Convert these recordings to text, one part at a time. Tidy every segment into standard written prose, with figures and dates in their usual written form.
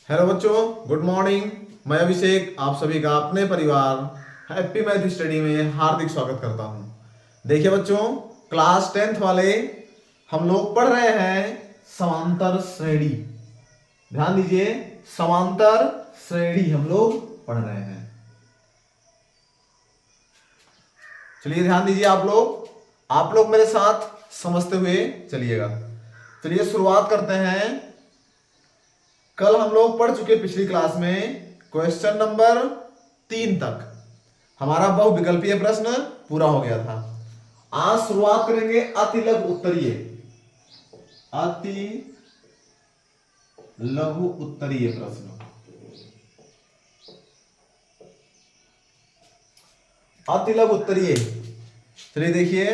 Hello बच्चों, good morning. मैं अभिषेक आप सभी का अपने परिवार हैप्पी मैथ स्टडी में हार्दिक स्वागत करता हूं। देखिए बच्चों, क्लास 10th वाले हम लोग पढ़ रहे हैं समांतर श्रेणी। ध्यान दीजिए, समांतर श्रेणी हम लोग पढ़ रहे हैं। चलिए ध्यान दीजिए, आप लोग मेरे साथ समझते हुए चलिएगा। चलिए शुरुआत करते हैं। कल हम लोग पढ़ चुके पिछली क्लास में क्वेश्चन नंबर 3 तक हमारा बहुविकल्पीय प्रश्न पूरा हो गया था। आज शुरुआत करेंगे अति लघु उत्तरीय। अति लघु उत्तरीय प्रश्न। अति लघु उत्तरीय। चलिए देखिए,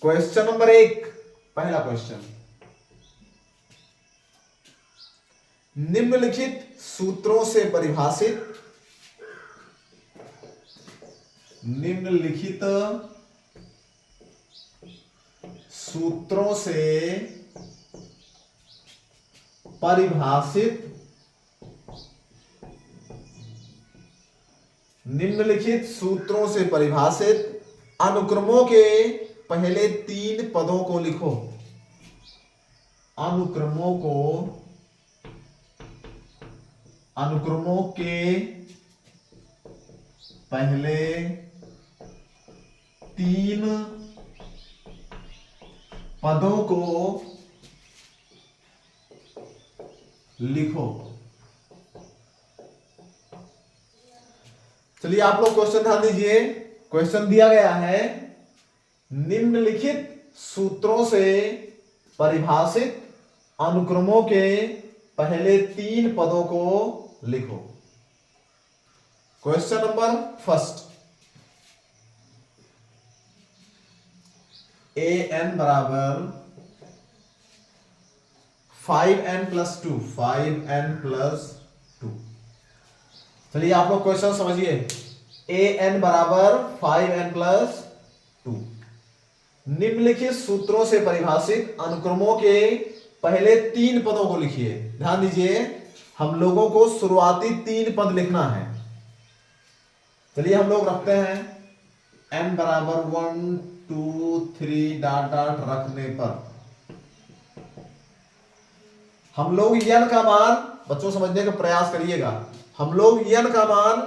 क्वेश्चन नंबर 1, पहला क्वेश्चन। निम्नलिखित सूत्रों से परिभाषित निम्नलिखित सूत्रों से परिभाषित निम्नलिखित सूत्रों से परिभाषित अनुक्रमों के पहले 3 पदों को लिखो। अनुक्रमों के पहले 3 पदों को लिखो। चलिए आप लोग क्वेश्चन ध्यान दीजिए। क्वेश्चन दिया गया है, निम्नलिखित सूत्रों से परिभाषित अनुक्रमों के पहले 3 पदों को लिखो। क्वेश्चन नंबर फर्स्ट, an बराबर 5n+2। 5n+2। चलिए आप लोग क्वेश्चन समझिए। an बराबर 5n+2। निम्नलिखित सूत्रों से परिभाषित अनुक्रमों के पहले 3 पदों को लिखिए। ध्यान दीजिए, हम लोगों को शुरुआती 3 पद लिखना है। चलिए हम लोग रखते हैं n बराबर 1 2 3 डॉट डॉट रखने पर हम लोग n का मान, बच्चों समझने का प्रयास करिएगा, हम लोग n का मान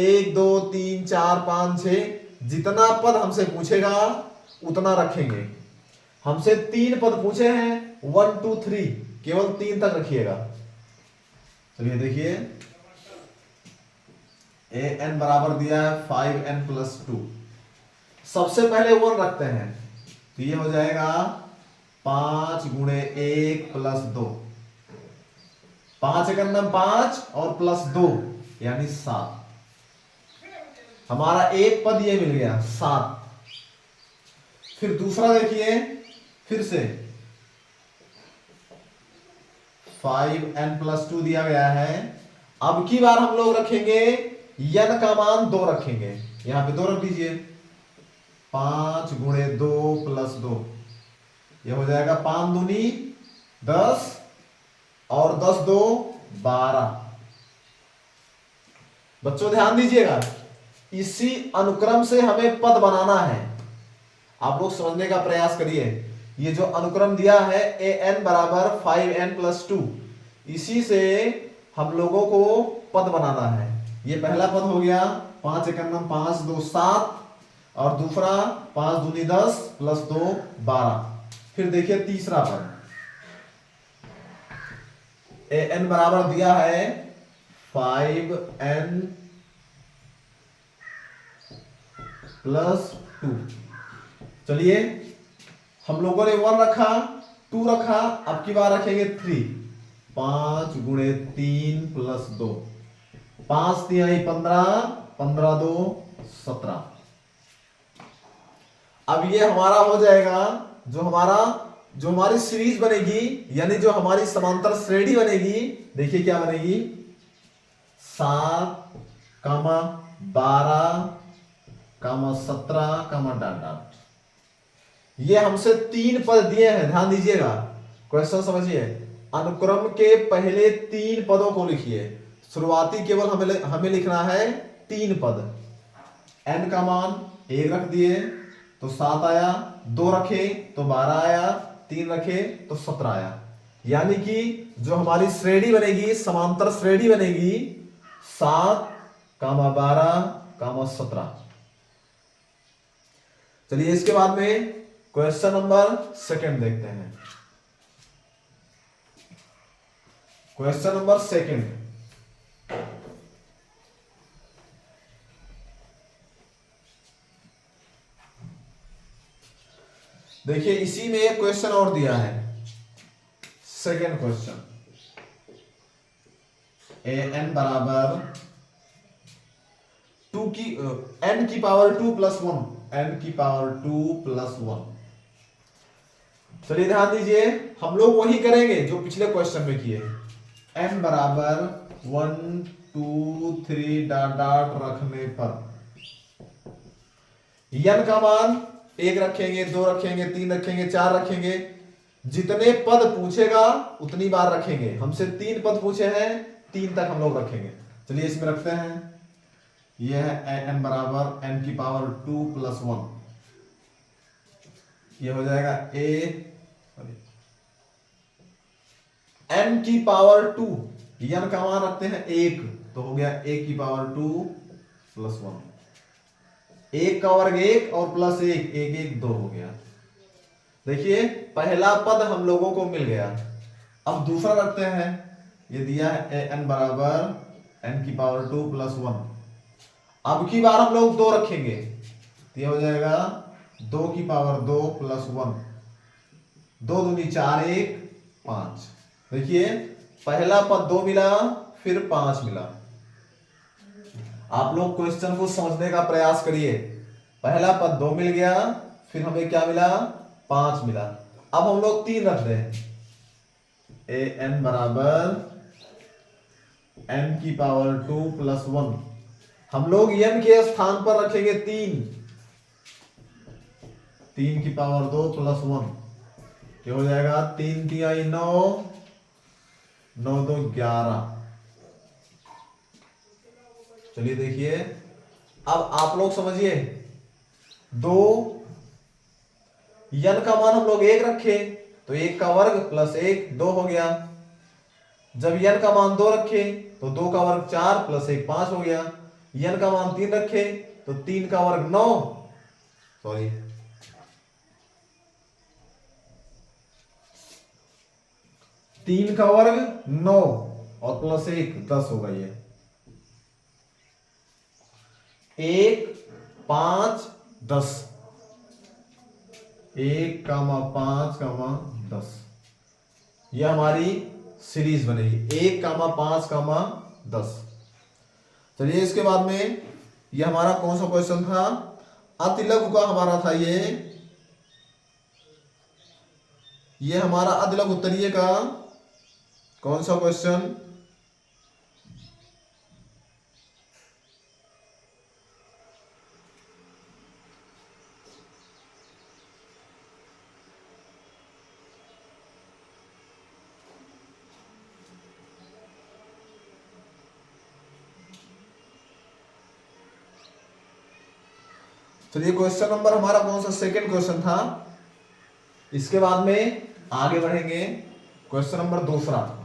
1 2 3 4 5 6 जितना पद हमसे पूछेगा उतना रखेंगे। हमसे 3 पद पूछे हैं, 1 2 3, केवल 3 तक रखिएगा। चलिए देखिए, an बराबर दिया है 5n+2। सबसे पहले 1 रखते हैं, तो ये हो जाएगा 5 गुणे 1 + 2। 5 × 9 5 और +2 यानी 7। हमारा एक पद ये मिल गया 7। फिर दूसरा देखिए, फिर से 5n+2 दिया गया है। अब की बार हम लोग रखेंगे n का मान 2 रखेंगे। यहां पे 2 रख दीजिए। 5 गुणे 2 + 2, यह हो जाएगा 5 दूनी 10 और 10 2 12। बच्चों ध्यान दीजिएगा, इसी अनुक्रम से हमें पद बनाना है। आप लोग समझने का प्रयास करिए। ये जो अनुक्रम दिया है an बराबर 5n+2, इसी से हम लोगों को पद बनाना है। ये पहला पद हो गया 5 × 9 5 2 7 और दूसरा 5 दूनी 10 + 2 12। फिर देखिए तीसरा पद, an बराबर दिया है 5n+2। चलिए हम लोगों ने 1 रखा, 2 रखा, अब की बार रखेंगे 3। 5 गुणे 3 + 2, 5 3 15, 15 2 17। अब ये हमारा हो जाएगा, जो हमारी सीरीज बनेगी, यानी जो हमारी समांतर श्रेणी बनेगी। देखिए क्या बनेगी, 7, 12, 17, डॉट डॉट। ये हमसे 3 पद दिए हैं। ध्यान दीजिएगा, क्वेश्चन समझिए। अनुक्रम के पहले 3 पदों को लिखिए। शुरुआती केवल हमें लिखना है 3 पद। n का मान 1 रख दिए तो 7 आया, 2 रखे तो 12 आया, 3 रखे तो 17 आया। यानी कि जो हमारी श्रेणी बनेगी, समांतर श्रेणी बनेगी 7, 12, 17। चलिए इसके बाद में क्वेश्चन नंबर सेकंड देखते हैं। क्वेश्चन नंबर सेकंड, देखिए इसी में एक क्वेश्चन और दिया है। सेकंड क्वेश्चन, an बराबर 2 की n की पावर 2 प्लस 1, n की पावर 2 प्लस 1। चलिए ध्यान दीजिए, हम लोग वही करेंगे जो पिछले क्वेश्चन में किए। n बराबर 1 2 3 डॉट डॉट रखने पर n का मान 1 रखेंगे, 2 रखेंगे, 3 रखेंगे, 4 रखेंगे। जितने पद पूछेगा उतनी बार रखेंगे। हमसे 3 पद पूछे हैं, 3 तक हम लोग रखेंगे। चलिए इसमें रखते हैं। यह है n बराबर n की पावर 2 प्लस 1। यह हो जाएगा n की पावर 2, n का मान रखते हैं 1, तो हो गया a की पावर 2 प्लस 1। 1 का वर्ग 1 और प्लस 1, 1 1 2 हो गया। देखिए पहला पद हम लोगों को मिल गया। अब दूसरा रखते हैं। ये दिया है n बराबर n की पावर 2 प्लस 1। अब की बार हम लोग 2 रखेंगे, तो ये हो जाएगा 2 की पावर 2 प्लस 1। 2 दूनी 4, 1 5। देखिए पहला पद 2 मिला, फिर 5 मिला। आप लोग क्वेश्चन को समझने का प्रयास करिए। पहला पद 2 मिल गया, फिर हमें क्या मिला, 5 मिला। अब हम लोग 3 रख रहे हैं। an बराबर n की पावर 2 प्लस 1। हम लोग n के स्थान पर रखेंगे 3, 3 की पावर 2 प्लस 1। ये हो जाएगा 3 3 9, 9 2 11। चलिए देखिए, अब आप लोग समझिए। 2 n का मान हम लोग 1 रखे तो 1 का वर्ग प्लस 1 2 हो गया। जब n का मान 2 रखे तो 2 का वर्ग 4 प्लस 1 5 हो गया। n का मान 3 रखे तो 3 का वर्ग 9, सॉरी 3 का वर्ग 9 और प्लस 1 10 होगा। ये 1 5 10, 1, 5, 10। यह हमारी सीरीज बनेगी 1, 5, 10। चलिए इसके बाद में यह हमारा कौन सा क्वेश्चन था, अतिलघु का हमारा था। ये हमारा अतिलघु उत्तरीय का कौन सा क्वेश्चन, चलिए क्वेश्चन नंबर हमारा कौन सा, सेकंड क्वेश्चन था। इसके बाद में आगे बढ़ेंगे क्वेश्चन नंबर दूसरा।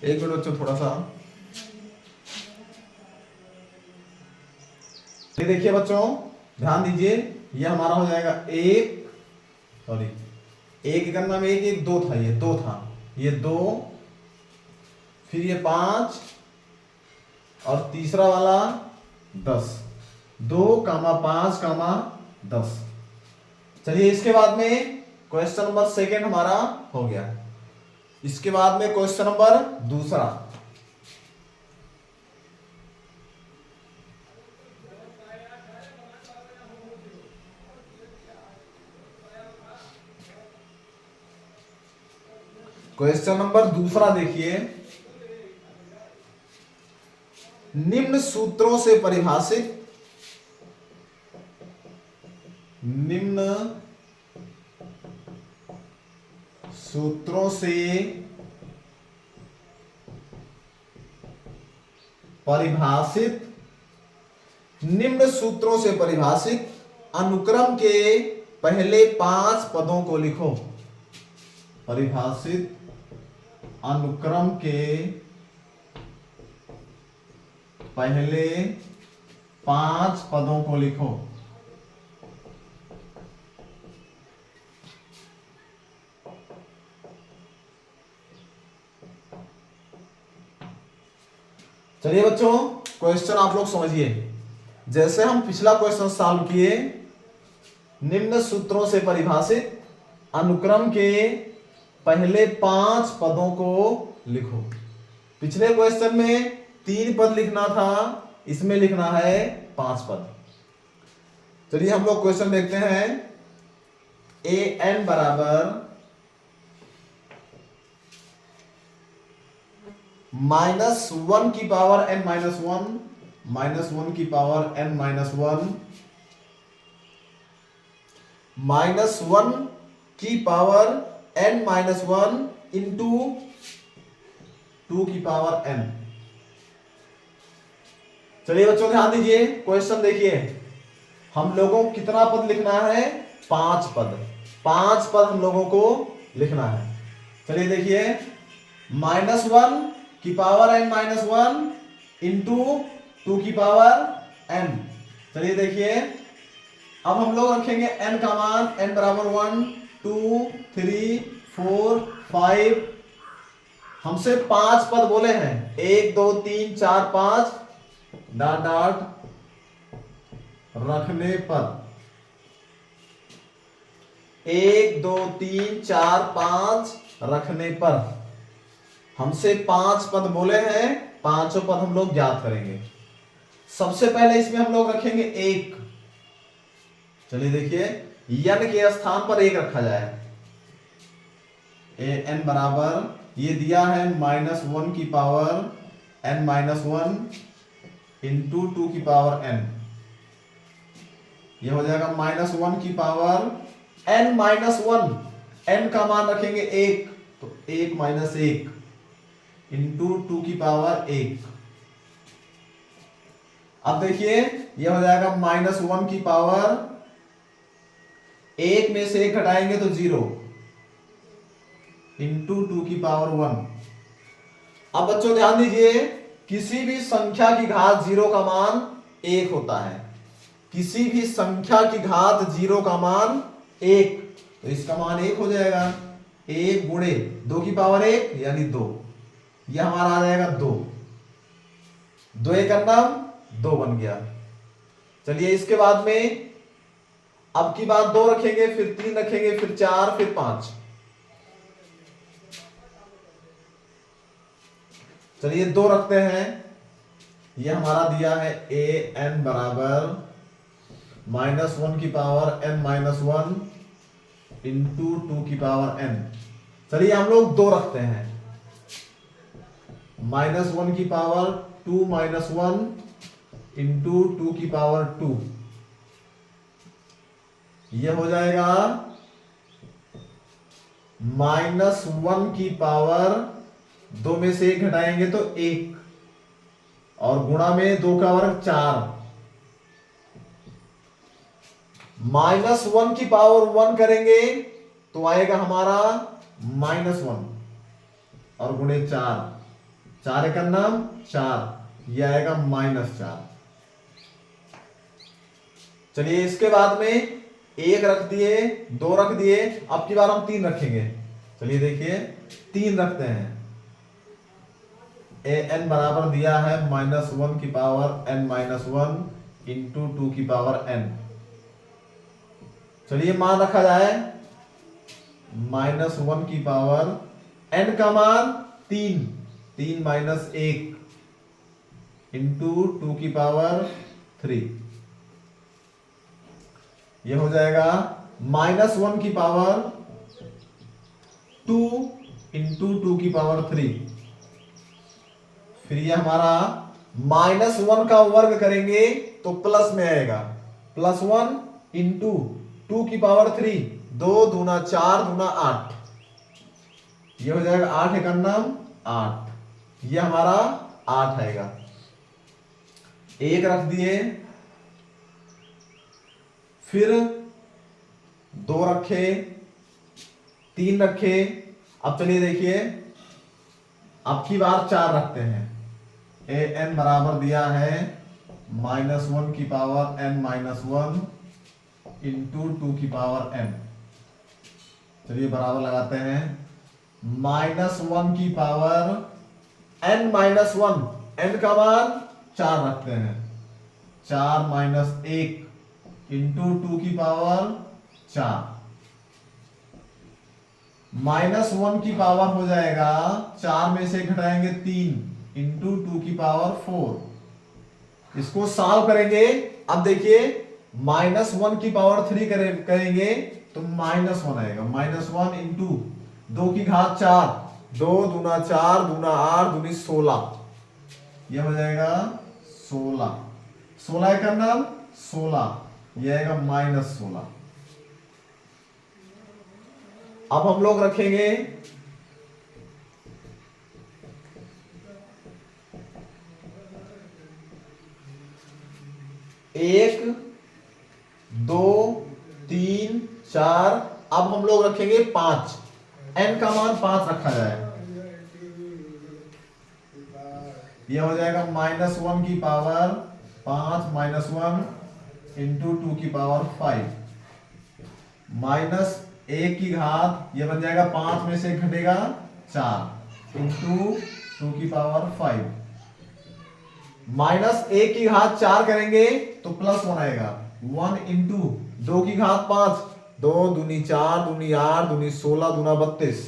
एक मिनट बच्चों, थोड़ा सा ये देखिए बच्चों, ध्यान दीजिए। ये हमारा हो जाएगा 1, सॉरी 1 गणना में 1 1 2 था, ये 2 था, ये 2, फिर ये 5 और तीसरा वाला 10। 2, 5, 10। चलिए इसके बाद में क्वेश्चन नंबर सेकंड हमारा हो गया। इसके बाद में क्वेश्चन नंबर दूसरा। क्वेश्चन नंबर दूसरा देखिए, निम्न सूत्रों से परिभाषित निम्न सूत्रों से परिभाषित निम्न सूत्रों से परिभाषित अनुक्रम के पहले 5 पदों को लिखो। परिभाषित अनुक्रम के पहले 5 पदों को लिखो। चलिए बच्चों, क्वेश्चन आप लोग समझिए। जैसे हम पिछला क्वेश्चन सॉल्व किए, निम्न सूत्रों से परिभाषित अनुक्रम के पहले 5 पदों को लिखो। पिछले क्वेश्चन में 3 पद लिखना था, इसमें लिखना है 5 पद। चलिए हम लोग क्वेश्चन देखते हैं। ए एन बराबर -1 की पावर n -1, -1 की पावर n -1, -1 की पावर n -1 इंटू 2 की पावर n। चलिए बच्चों ध्यान दीजिए, क्वेश्चन देखिए। हम लोगों को कितना पद लिखना है? 5 पद। 5 पद हम लोगों को लिखना है। चलिए देखिए, -1 की पावर n -1 इंटू 2 की पावर n। चलिए देखिए, अब हम लोग रखेंगे n का मान, n बराबर 1 2 3 4 5। हमसे 5 पद बोले हैं, 1 2 3 4 5 डॉट डॉट रखने पर 1 2 3 4 5 रखने पर हमसे 5 पद बोले हैं। 5 पद हम लोग ज्ञात करेंगे। सबसे पहले इसमें हम लोग रखेंगे 1। चलिए देखिए, n के स्थान पर 1 रखा जाए। n बराबर, ये दिया है -1 की पावर n -1 इंटू 2 की पावर n। ये हो जाएगा -1 की पावर n -1, n का मान रखेंगे 1, तो 1 - 1 इंटू 2 की पावर 1। अब देखिए, यह हो जाएगा -1 की पावर, 1 में से 1 घटाएंगे तो 0 इंटू 2 की पावर 1। अब बच्चों ध्यान दीजिए, किसी भी संख्या की घात 0 का मान 1 होता है। किसी भी संख्या की घात 0 का मान 1, तो इसका मान 1 हो जाएगा। 1 गुणे 2 की पावर 1 यानी 2, यह हमारा आ जाएगा 2। 2 1 2 बन गया। चलिए इसके बाद में अब की बात 2 रखेंगे, फिर 3 रखेंगे, फिर 4, फिर 5। चलिए 2 रखते हैं। यह हमारा दिया है ए एन बराबर -1 की पावर n -1 इंटू 2 की पावर n। चलिए हम लोग 2 रखते हैं। -1 की पावर 2 -1 इंटू 2 की पावर 2। यह हो जाएगा -1 की पावर, 2 में से 1 घटाएंगे तो 1, और गुणा में 2 का वर्ग 4। -1 की पावर 1 करेंगे तो आएगा हमारा -1, और गुणे 4, 4 एक 4, यह आएगा -4। चलिए इसके बाद में 1 रख दिए, 2 रख दिए, अब की बार हम 3 रखेंगे। चलिए देखिए, 3 रखते हैं। ए एन बराबर दिया है -1 की पावर n -1 इंटू 2 की पावर n। चलिए मान रखा जाए, -1 की पावर n का मान 3, 3 - 1 इंटू 2 की पावर 3। यह हो जाएगा -1 की पावर 2 इंटू 2 की पावर 3। फिर ये हमारा -1 का वर्ग करेंगे तो प्लस में आएगा, +1 इंटू 2 की पावर 3, 2 दूना 4 दूना 8, ये हो जाएगा 8 एकन्नम 8, ये हमारा 8 आएगा। एक रख दिए, फिर 2 रखे, 3 रखे। अब चलिए देखिए, अब की बार 4 रखते हैं। ए एन बराबर दिया है -1 की पावर n-1 इंटू 2 की पावर n। चलिए बराबर लगाते हैं, -1 की पावर n-1, n का मान 4 रखते हैं, 4 - 1 इंटू 2 की पावर 4। -1 की पावर हो जाएगा, 4 में से घटाएंगे 3 इंटू 2 की पावर 4। इसको सॉल्व करेंगे। अब देखिए, -1 की पावर 3 करेंगे तो -1 आएगा, -1 इंटू 2 की घात 4, 2 दूना 4 दूना 8 दूनी 16, यह हो जाएगा 16, 16 का नाम 16, यह आएगा -16। अब हम लोग रखेंगे 1 2 3 4, अब हम लोग रखेंगे 5, n का मान 5 रखा जाए, यह हो जाएगा -1 की पावर 5 -1 इंटू 2 की पावर 5, -1 की घात, यह बन जाएगा 5 में से घटेगा 4 इंटू 2 की पावर 5, -1 की घात 4 करेंगे तो +1 आएगा, 1 इंटू 2 की घात 5, 2 दूनी 4 दूनी 8 दूनी 16 दूना 32,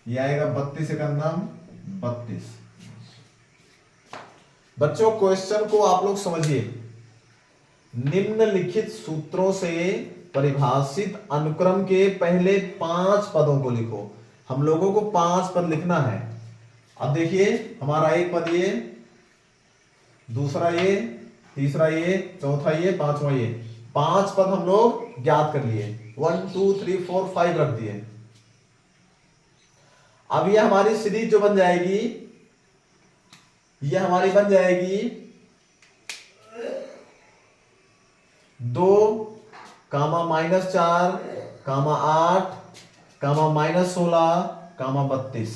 यह आएगा 32 का नाम 32। बच्चों क्वेश्चन को आप लोग समझिए, निम्नलिखित सूत्रों से परिभाषित अनुक्रम के पहले 5 पदों को लिखो। हम लोगों को 5 पद लिखना है। अब देखिए, हमारा एक पद ये, दूसरा ये, तीसरा ये, चौथा ये, पांचवा ये, 5 पद हम लोग ज्ञात कर लिए, 1 2 3 4 5 रख दिए। अब ये हमारी सीरीज जो बन जाएगी, ये हमारी बन जाएगी 2, -4, -8, -16, -32,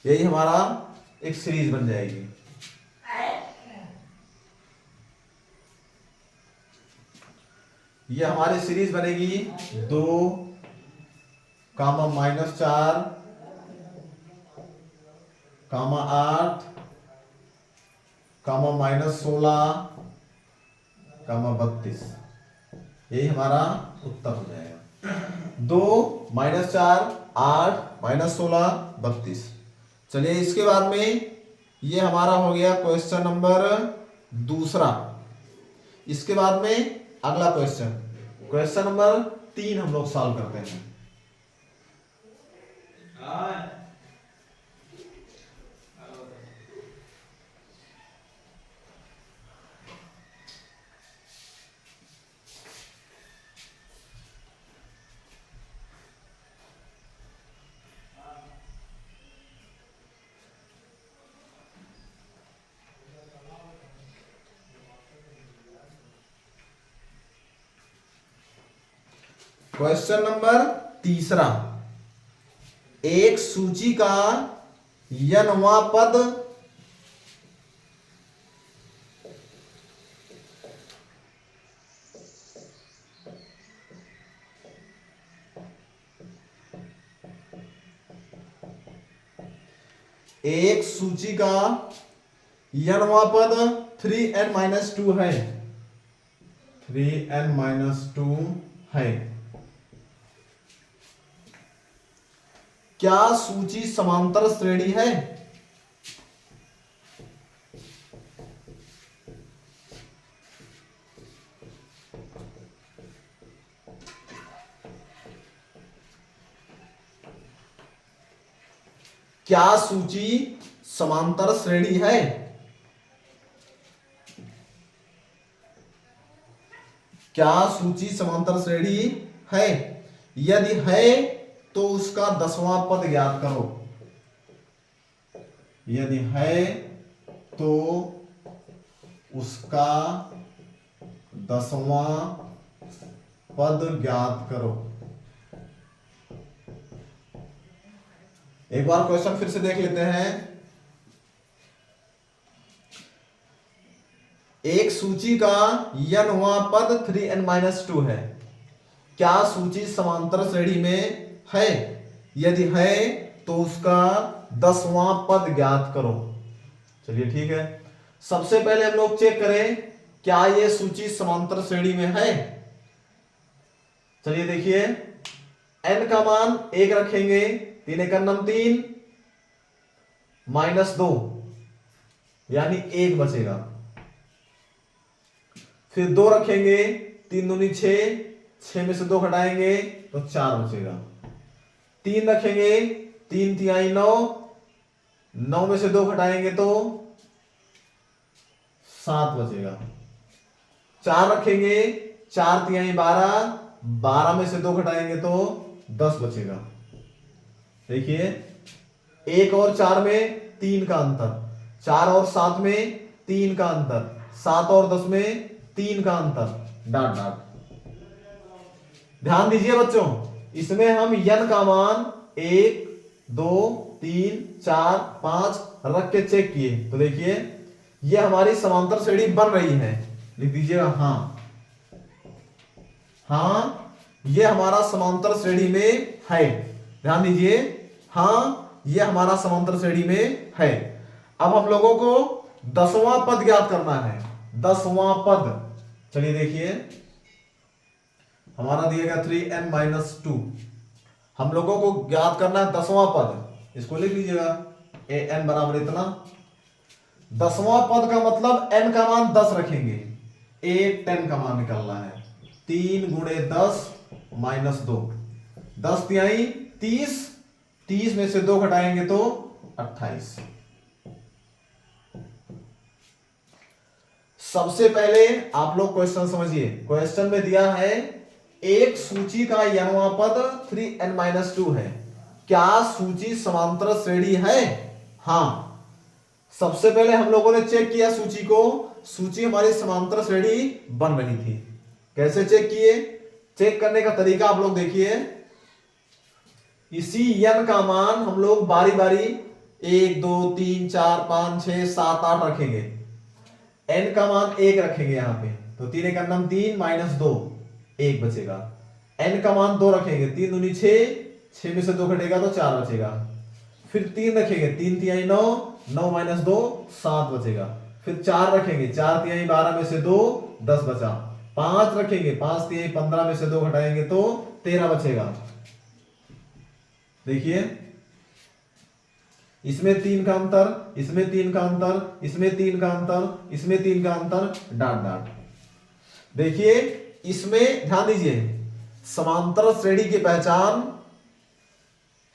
यही हमारा एक सीरीज बन जाएगी। ये हमारी सीरीज बनेगी 2, -4, -8, -16, -32, यही हमारा उत्तर हो जाएगा। 2, -4, 8, -16, 32। चलिए इसके बाद में ये हमारा हो गया क्वेश्चन नंबर दूसरा। इसके बाद में अगला क्वेश्चन, क्वेश्चन नंबर 3 हम लोग सॉल्व करते हैं। क्वेश्चन नंबर तीसरा, एक सूची का n वां पद एक सूची का n वां पद 3n-2 है, 3n-2 है। क्या सूची समांतर श्रेणी है? क्या सूची समांतर श्रेणी है? क्या सूची समांतर श्रेणी है? यदि है तो उसका 10वां पद ज्ञात करो। यदि है तो उसका 10वां पद ज्ञात करो। एक बार क्वेश्चन फिर से देख लेते हैं। एक सूची का n वां पद 3n-2 है। क्या सूची समांतर श्रेणी में है? यदि है तो उसका 10वां पद ज्ञात करो। चलिए ठीक है, सबसे पहले हम लोग चेक करें क्या यह सूची समांतर श्रेणी में है। चलिए देखिए, n का मान 1 रखेंगे, 3 × 3 -2 यानी 1 बचेगा। फिर 2 रखेंगे, 3 दूनी 6, 6 में से 2 घटाएंगे तो 4 बचेगा। 3 रखेंगे, 3 तिहाई 9, 9 में से 2 घटाएंगे तो 7 बचेगा। 4 रखेंगे, 4 तिहाई 12, 12 में से 2 घटाएंगे तो 10 बचेगा। देखिए, 1 और 4 में 3 का अंतर, 4 और 7 में 3 का अंतर, 7 और 10 में 3 का अंतर, डॉट डॉट। ध्यान दीजिए बच्चों, इसमें हम n का मान 1, 2, 3, 4, 5 रख के चेक किए तो देखिए ये हमारी समांतर श्रेणी बन रही है। लिख दीजिएगा हाँ, ये हमारा समांतर श्रेणी में है। ध्यान दीजिए, हाँ ये हमारा समांतर श्रेणी में है। अब हम लोगों को 10वां पद ज्ञात करना है। 10वां पद, चलिए देखिए, हमारा दिएगा 3n-2। हम लोगों को ज्ञात करना है 10वां पद। इसको लिख लीजिएगा, an बराबर इतना। 10वां पद का मतलब n का मान 10 रखेंगे, 10 का मान निकालना है। 3 × 10 -2, 10 तिहाई 30, 30 में से 2 घटाएंगे तो 28। सबसे पहले आप लोग क्वेश्चन समझिए। क्वेश्चन में दिया है एक सूची का n वां पद 3n-2 है। क्या सूची समांतर श्रेणी है? हाँ। सबसे पहले हम लोगों ने चेक किया सूची को, सूची हमारी समांतर श्रेणी बन रही थी। कैसे चेक किए? चेक करने का तरीका आप लोग देखिए। इसी n का मान हम लोग बारी बारी 1, 2, 3, 4, 5, 6, 7, 8 रखेंगे। n का मान 1 रखेंगे यहां पे, तो 3 × 3 -2, 1 बचेगा। n का मान 2 रखेंगे, 3 दूनी 6, 6 में से 2 घटेगा तो 4 बचेगा। फिर 3 रखेंगे, 3 तिहाई 9, 9 - 2, 7 बचेगा। फिर 4 रखेंगे, 4 तिहाई 12 में से 2, 10 बचा। 5 रखेंगे, 5 तिहाई 15 में से 2 घटाएंगे तो 13 बचेगा। देखिए, इसमें 3 का अंतर, इसमें 3 का अंतर, इसमें 3 का अंतर, इसमें 3 का अंतर, डॉट डॉट। देखिए, इसमें ध्यान दीजिए, समांतर श्रेणी की पहचान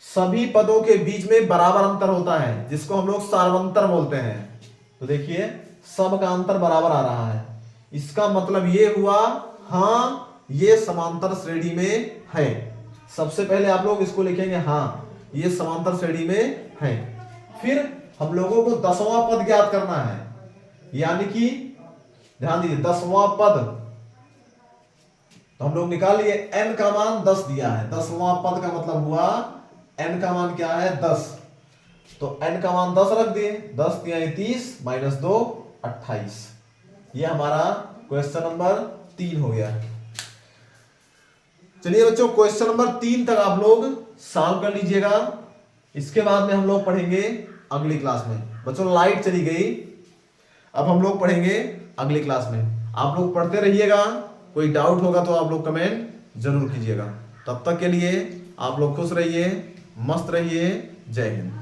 सभी पदों के बीच में बराबर अंतर होता है, जिसको हम लोग सार्वंतर बोलते हैं। तो देखिए, सब का अंतर बराबर आ रहा है। इसका मतलब ये हुआ, हाँ ये समांतर श्रेणी में है। सबसे पहले आप लोग इसको लिखेंगे, हाँ ये समांतर श्रेणी में है। फिर हम लोगों को 10वां पद ज्ञात करना है, यानी कि ध्यान दीजिए 10वां पद, तो हम लोग निकाल लिए। n का मान 10 दिया है, 10वां पद का मतलब हुआ n का मान क्या है 10, तो n का मान 10 रख दिए। 10 तिहाई 30 -2, 28। ये हमारा क्वेश्चन नंबर 3 हो गया। चलिए बच्चों, क्वेश्चन नंबर 3 तक आप लोग सॉल्व कर लीजिएगा। इसके बाद में हम लोग पढ़ेंगे अगली क्लास में। बच्चों लाइट चली गई, अब हम लोग पढ़ेंगे अगली क्लास में। आप लोग पढ़ते रहिएगा, कोई डाउट होगा तो आप लोग कमेंट जरूर कीजिएगा। तब तक के लिए आप लोग खुश रहिए, मस्त रहिए। जय हिंद।